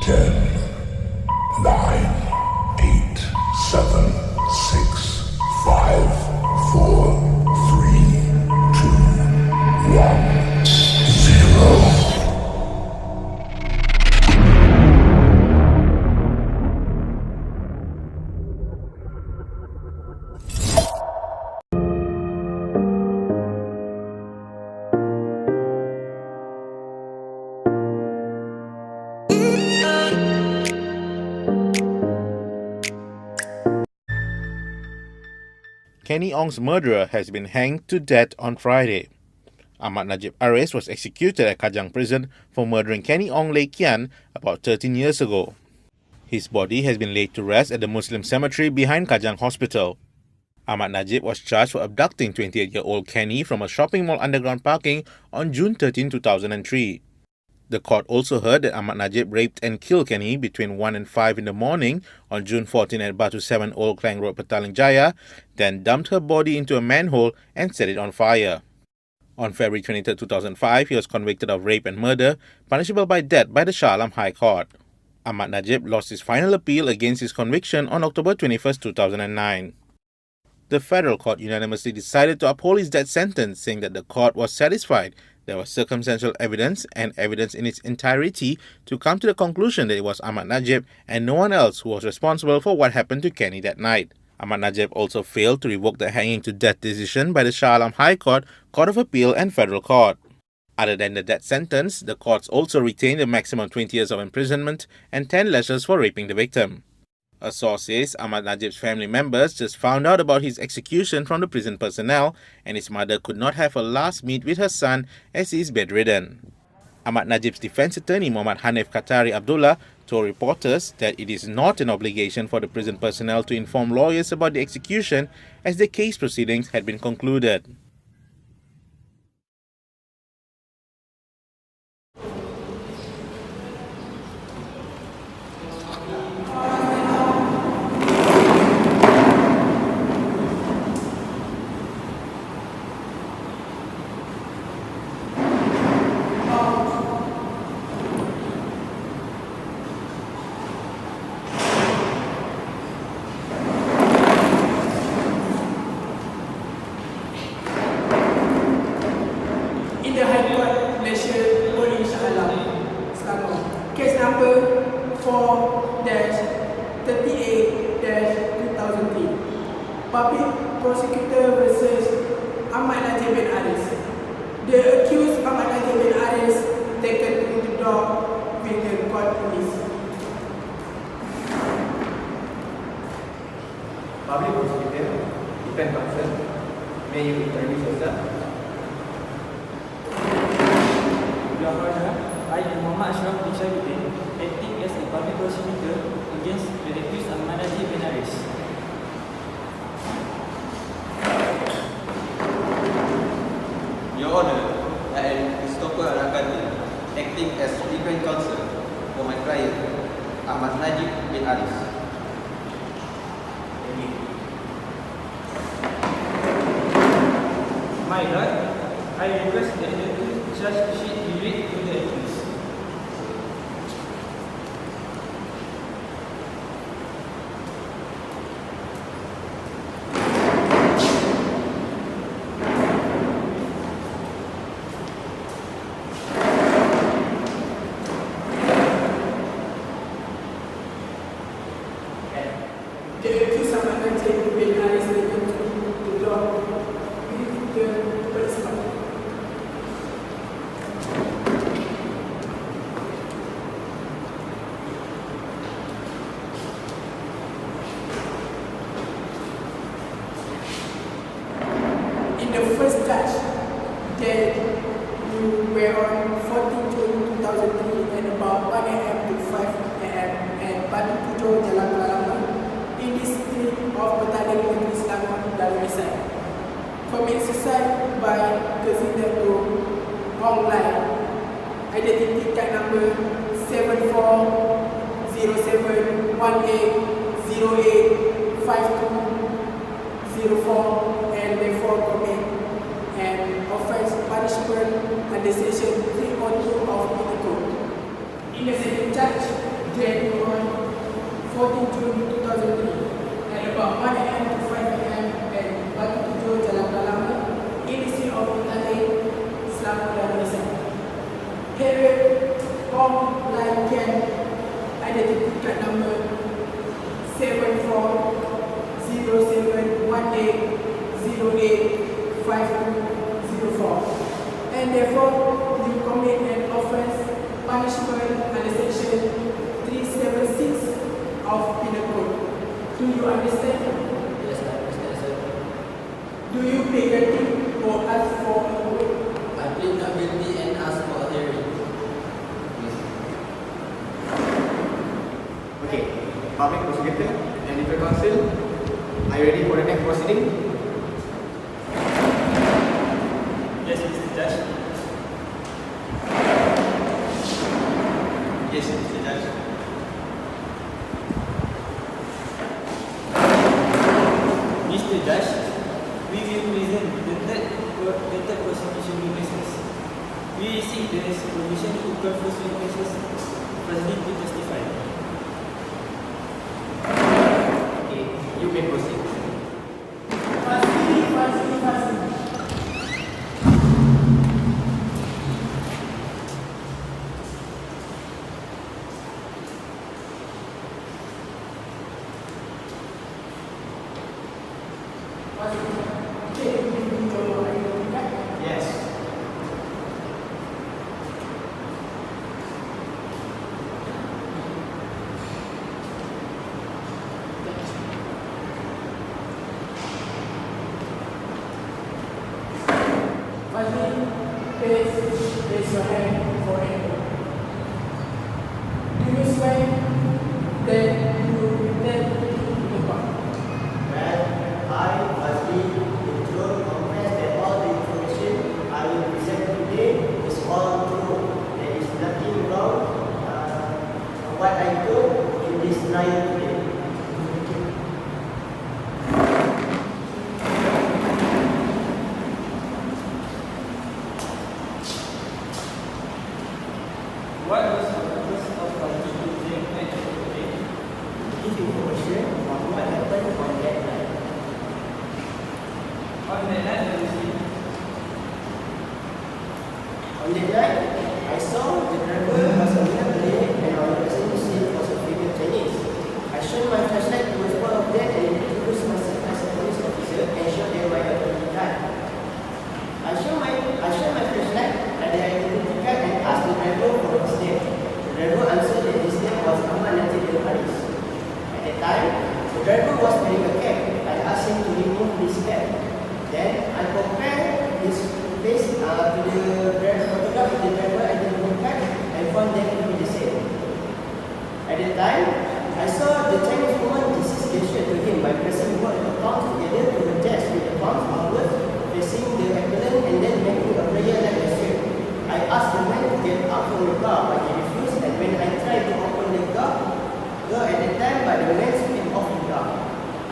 10, 9, 8, 7, 6, 5, 4, 3, 2, 1, 0. Kenny Ong's murderer has been hanged to death on Friday. Ahmad Najib Aris was executed at Kajang Prison for murdering Kenny Ong Lek Kian about 13 years ago. His body has been laid to rest at the Muslim cemetery behind Kajang Hospital. Ahmad Najib was charged for abducting 28-year-old Kenny from a shopping mall underground parking on June 13, 2003. The court also heard that Ahmad Najib raped and killed Kenny between 1 and 5 in the morning on June 14 at Batu 7 Old Klang Road, Petaling Jaya, then dumped her body into a manhole and set it on fire. On February 23, 2005, he was convicted of rape and murder, punishable by death by the Shah Alam High Court. Ahmad Najib lost his final appeal against his conviction on October 21, 2009. The federal court unanimously decided to uphold his death sentence, saying that the court was satisfied there was circumstantial evidence and evidence in its entirety to come to the conclusion that it was Ahmad Najib and no one else who was responsible for what happened to Kenny that night. Ahmad Najib also failed to revoke the hanging to death decision by the Shah Alam High Court, Court of Appeal and Federal Court. Other than the death sentence, the courts also retained a maximum 20 years of imprisonment and 10 lashes for raping the victim. A source says Ahmad Najib's family members just found out about his execution from the prison personnel and his mother could not have a last meet with her son as he is bedridden. Ahmad Najib's defense attorney Muhammad Hanif Qatari Abdullah told reporters that it is not an obligation for the prison personnel to inform lawyers about the execution as the case proceedings had been concluded. In the High Court, Malaysia, Poli Shah Alam, Selangor. Case number 4-38-2003. Public Prosecutor versus Ahmad Najib bin Aris. The accused Ahmad Najib bin Aris taken to the door with the court police. Public Prosecutor, defense counsel, may you introduce yourself? Your Honor, I am Muhammad Ashraf bin Shahidin, acting as a public prosecutor against the accused Ahmad Najib bin Aris. Your Honor, I am Christopher Rakandi, acting as defense counsel for my client, Ahmad Najib bin Aris. My Lord, I request that the charge sheet be read to the accused. The accused Ahmad Najib bin Aris taken to the door with the police. In the first charge, that you were on 14 June 2003 and about 1 a.m. to 5 a.m. at Batu Pujo, Jalan Kelaraman, in the city of Petaling Negeri Selangor, Darul Isai. Commit suicide by Kezidato online. Identity card number 740718085204 and therefore commit an offence punishment under section 302 of the code. In the second charge, dead on 14 June 2003 at about 1 a.m. to 5 a.m. at Batu Tujuh, Jalan Kelama, in the city of Italay, Selangor dan Malaysia. Harriet Ong Lai Kian, identity card number 740718085204, and therefore you commit an offence punishable under section 376 of Penal Code. Do you understand? Yes, I understand, sir. Do you plead guilty or ask for a waiver? I plead not guilty and ask for a hearing. Okay, public prosecutor and legal counsel, are you ready for the next proceeding? Yes, Mr. Judge. Yes, Mr. Judge. Mr. Judge, we will present the third prosecution witnesses. We seek the permission to call first witnesses firstly to testify. Okay, you may proceed. Fazli. Yes. Fazli, please raise your hand for anyone. Do you swear that you will return to the court? Well, I, Fazli, will confess that all the information I will present today is all true. There is nothing wrong what I told in this trial today. What was the purpose of constituting today? Give information on what happened on that night. On the night of the scene, On that night, I saw the driver was a male Malay and our representative was a female Chinese. I shone my flashlight towards one of them and introduced myself as a police officer and showed them my identity card. I showed my flashlight at the identity card and asked the driver for his name. The driver answered that his name was Ahmad Najib bin Haris. At that time, the driver was wearing a cap. I asked him to remove his cap. Then I compared his face to the photograph of the driver identity card and found them to be the same. At that time, I saw the Chinese woman just gesture to him by pressing both her palms together to her chest with the palms outwards, facing the appellant and then making a prayer-like gesture. I asked the man to get out from the car, but he refused, and when I tried to open the door at the time, but the man sped off the car.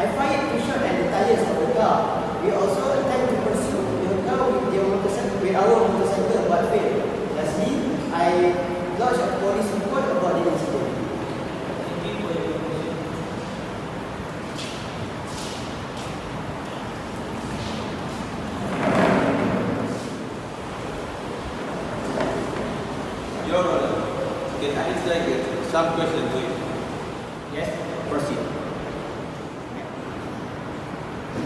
I fired 2 shots at the tires of the car. We also attempted to pursue the car with our motorcycle, but failed. Lastly, I lodged a police report about the incident. thank you for your information. Your Honor, can I interrogate some questions to you? Yes, proceed.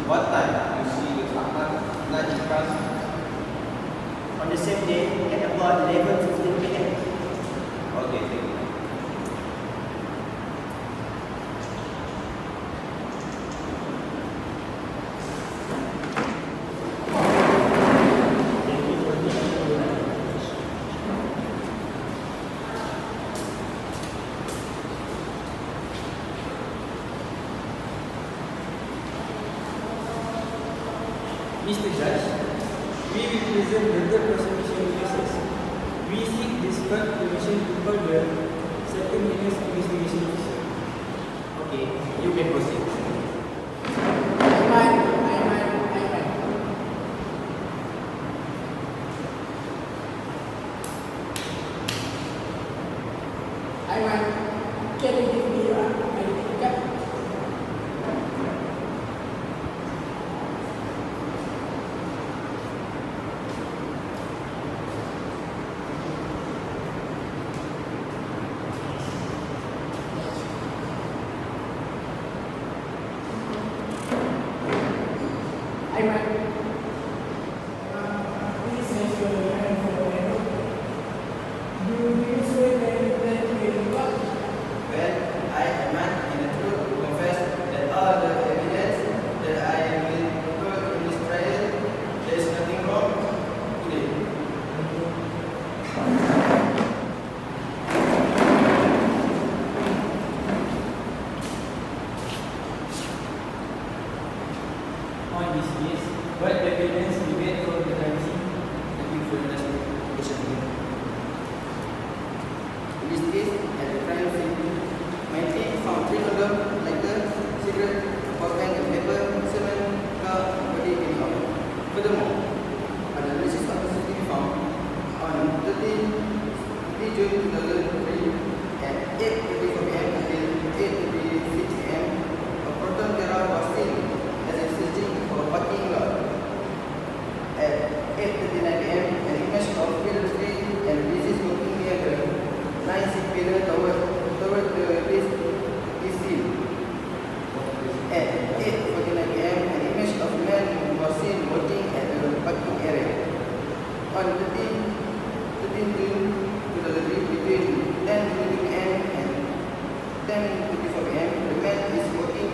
What time you see with Ahmad Najib pass? On the same day, at about 11:15 p.m. Okay, thank you. Mr. Judge, we will present the third prosecution witnesses. We seek this court permission to call the second witness investigation officer. Okay, you may proceed. Aiman. Aiman, Can you give me your identity card? Aiman, please raise your hand for the record. Do you swear that you plan to be the God? Well, I, Ahmad, in the truth, confess that all the evidence that I will put in this trial, there is nothing wrong in it. On this case, what evidence you get from the crime scene? Thank you for your investigation. In this case, at the crime scene, my team found 3 condoms, lighter, cigarette, power bank, and paper, cement, car, body, and out. Furthermore, on the basis of the CCTV found on 13 June 2003 at 8:24 p.m. until 8:56 a.m., a Proton Terra was seen as existing for a parking lot. At 8:39 p.m., an image of pillar 3 and disease working near the 9th pillar toward the list is seen. At 8:49 p.m., an image of a man was seen working at the parking area. On 13 June 2003, between 10:22 p.m. and 10:54 p.m., the man is working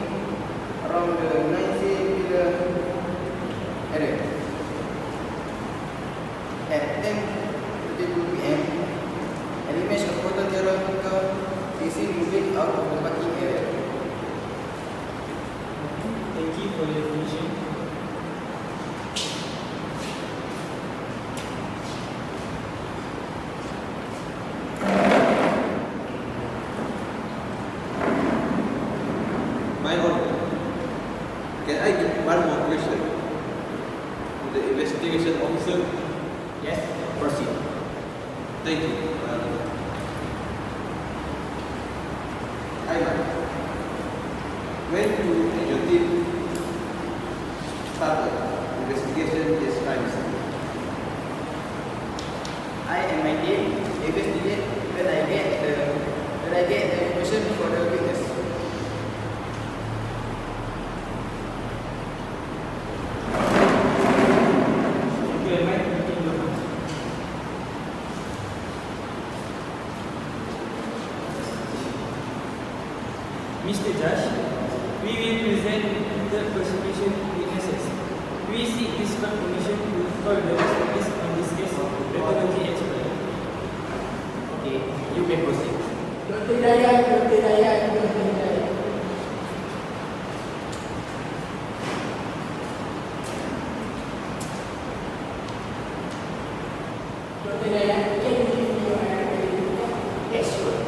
around the 9th pillar area. At 10:32 p.m., an image of Proton Terra car is seen moving out of the parking area. Thank you for your information. My Honor, can I give one more question to the investigation officer? Yes, proceed. Thank you. Aiman, when you and your team started investigation this crime scene? I and my team investigate when I get the information for the witness. Thank you, Ahmad. Continue. Mr. Judge, we will present the prosecution witnesses. We seek this confirmation to call the witness on this case of radiology expert. Okay, you may proceed. Dr. Hidayat, Dr. Hidayat, Dr. Hidayat. Dr. Hidayat, can you give me your identity card? Yes, sure.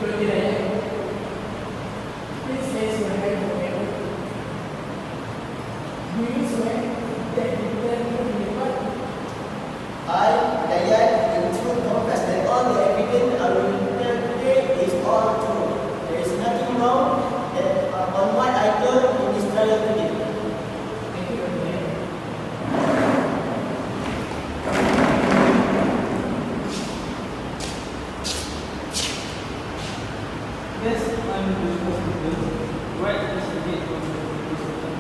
Dr. Hidayat, please raise your hand for me. Do you swear that you plan to be the God? I, Hidayat, in truth confess that all the evidence I will tell today is all true. There is nothing wrong on what I told in this trial today. Thank you, Dr. Hidayat. Yes, I'm the hospital. What is the date of the prosecution?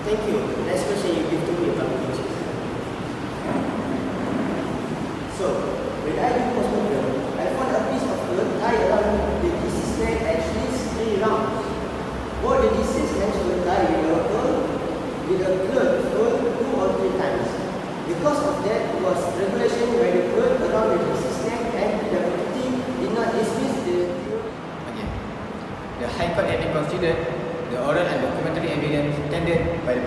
Thank you. Next question you give to me about teachers. So, when I do postmortem, I found a piece of earth tied around the deceased neck at least 3 rounds. Both the deceased necks were tied in a hole with a cloth rolled 2 or 3 times. Because of that, it was regulation where the cloth around the deceased neck and the committee did not dismiss the Again, the High Court had considered the oral and documentary evidence tendered by the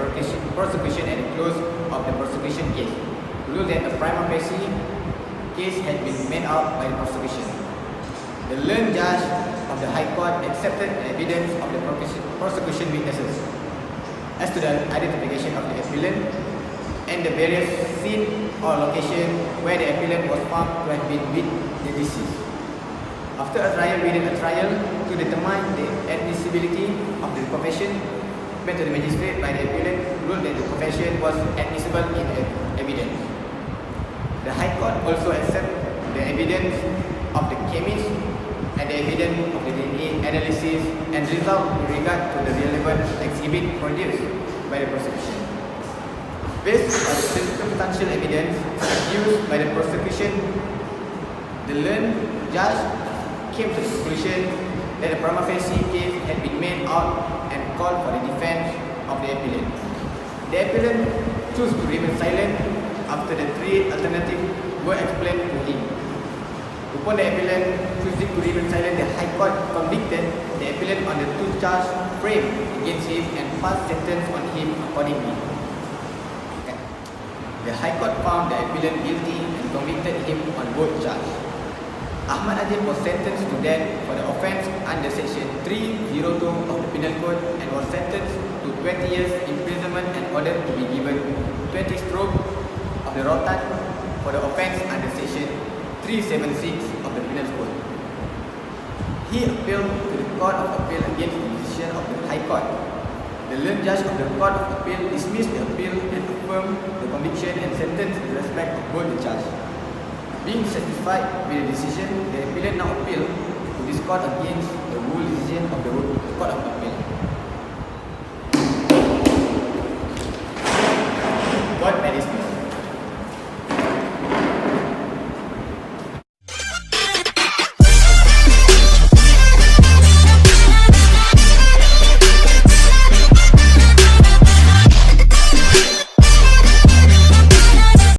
prosecution at the close of the prosecution case. Ruled that the prima facie case had been made out by the prosecution. The learned judge of the High Court accepted the evidence of the prosecution witnesses as to the identification of the appellant and the various scene or location where the appellant was found to have been with the deceased. After a trial within a trial to determine the admissibility of the confession made to the magistrate by the appellant ruled that the confession was admissible in evidence. The High Court also accepted the evidence of the chemist and the evidence of the DNA analysis and result with regard to the relevant exhibit produced by the prosecution. Based on the circumstantial evidence used by the prosecution, the learned judge came to the conclusion that the prima facie case had been made out and called for the defense of the appellant. The appellant chose to remain silent after the three alternatives were explained to him. Upon the appellant choosing to remain silent, the High Court convicted the appellant on the two charges framed against him and passed sentence on him accordingly. The High Court found the appellant guilty and convicted him on both charges. Ahmad Najib was sentenced to death for the offence under Section 302 of the Penal Code and was sentenced to 20 years imprisonment and ordered to be given 20 strokes of the rotan for the offence under Section 376 of the Penal Code. He appealed to the Court of Appeal against the decision of the High Court. The learned judge of the Court of Appeal dismissed the appeal and affirmed the conviction and sentence in respect of both the charges. Being satisfied with the decision, the appellant now appealed to this court against the rule decision of the Court of Appeal.